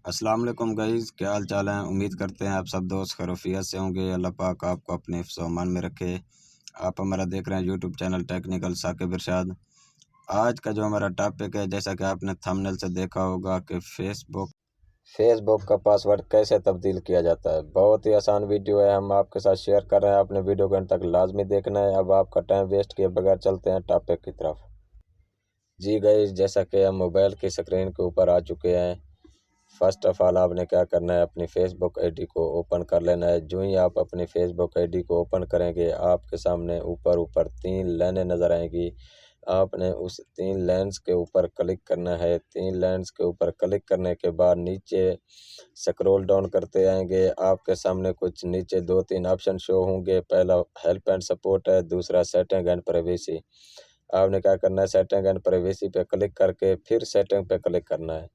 अस्सलाम वालेकुम गाइज़, क्या हाल चाल है। उम्मीद करते हैं आप सब दोस्त खैरियत से होंगे। अल्लाह पाक आपको अपने हिफ्ज़ व अमान में रखे। आप हमारा देख रहे हैं यूट्यूब चैनल टेक्निकल साकिब इरशाद। आज का जो हमारा टॉपिक है, जैसा कि आपने थंबनेल से देखा होगा कि फेसबुक का पासवर्ड कैसे तब्दील किया जाता है। बहुत ही आसान वीडियो है, हम आपके साथ शेयर कर रहे हैं। आपने वीडियो को अंत तक लाजमी देखना है। अब आपका टाइम वेस्ट किए बगैर चलते हैं टॉपिक की तरफ। जी गाइस, जैसा कि हम मोबाइल की स्क्रीन के ऊपर आ चुके हैं। फर्स्ट ऑफ ऑल आपने क्या करना है, अपनी फेसबुक आईडी को ओपन कर लेना है। जो ही आप अपनी फेसबुक आईडी को ओपन करेंगे, आपके सामने ऊपर ऊपर 3 लाइनें नज़र आएंगी। आपने उस 3 लाइन्स के ऊपर क्लिक करना है। 3 लाइन्स के ऊपर क्लिक करने के बाद नीचे स्क्रॉल डाउन करते आएंगे। आपके सामने कुछ नीचे 2-3 ऑप्शन शो होंगे। पहला हेल्प एंड सपोर्ट है, दूसरा सेटिंग एंड प्राइवेसी। आपने क्या करना है, सेटिंग एंड प्राइवेसी पे क्लिक करके फिर सेटिंग पे क्लिक करना है।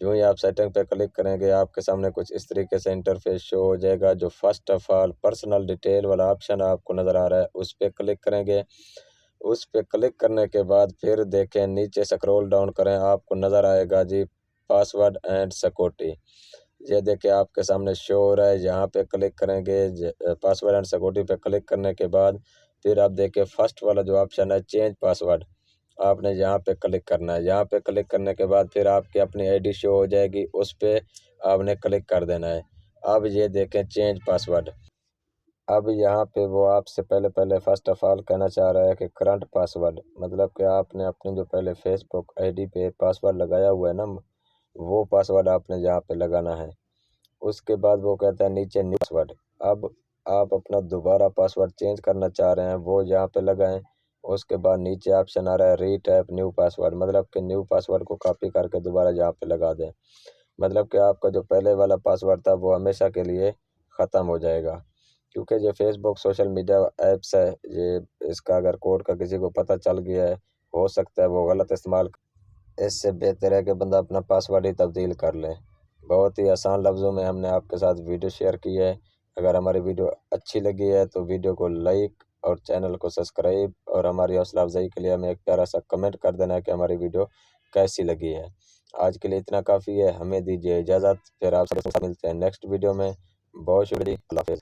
जो ही आप सेटिंग पे क्लिक करेंगे, आपके सामने कुछ इस तरीके से इंटरफेस शो हो जाएगा। जो first of all personal detail वाला ऑप्शन आपको नज़र आ रहा है, उस पर क्लिक करेंगे। उस पर क्लिक करने के बाद फिर देखें नीचे स्क्रॉल डाउन करें, आपको नज़र आएगा जी पासवर्ड एंड सिक्योरिटी। ये देखिए आपके सामने शो हो रहा है। यहाँ पे क्लिक करेंगे, पासवर्ड एंड सिक्योरिटी पे क्लिक करने के बाद फिर आप देखिए फर्स्ट वाला जो ऑप्शन है चेंज पासवर्ड, आपने यहाँ पे क्लिक करना है। यहाँ पे क्लिक करने के बाद फिर आपकी अपनी आईडी शो हो जाएगी, उस पे आपने क्लिक कर देना है। अब ये देखें चेंज पासवर्ड। अब यहाँ पे वो आपसे पहले फर्स्ट ऑफ ऑल कहना चाह रहा है कि करंट पासवर्ड, मतलब कि आपने अपने जो पहले फेसबुक आईडी पे पासवर्ड लगाया हुआ है ना, वो पासवर्ड आपने यहाँ पे लगाना है। उसके बाद वो कहता है नीचे न्यू पासवर्ड। अब आप अपना दोबारा पासवर्ड चेंज करना चाह रहे हैं, वो यहाँ पे लगाएं। उसके बाद नीचे ऑप्शन आ रहा है रीटाइप न्यू पासवर्ड, मतलब कि न्यू पासवर्ड को कॉपी करके दोबारा यहाँ पे लगा दें। मतलब कि आपका जो पहले वाला पासवर्ड था वो हमेशा के लिए ख़त्म हो जाएगा। क्योंकि ये फेसबुक सोशल मीडिया ऐप्स है, ये इसका अगर कोड का किसी को पता चल गया है, हो सकता है वो गलत इस्तेमाल। इससे बेहतर है कि बंदा अपना पासवर्ड ही तब्दील कर ले। बहुत ही आसान लफ्ज़ों में हमने आपके साथ वीडियो शेयर की है। अगर हमारी वीडियो अच्छी लगी है तो वीडियो को लाइक और चैनल को सब्सक्राइब, और हमारी हौसला अफजाई के लिए हमें एक प्यारा सा कमेंट कर देना है कि हमारी वीडियो कैसी लगी है। आज के लिए इतना काफ़ी है, हमें दीजिए इजाज़त। फिर आपसे मिलते हैं नेक्स्ट वीडियो में। बहुत शुक्रिया, अल्लाह हाफ़िज़।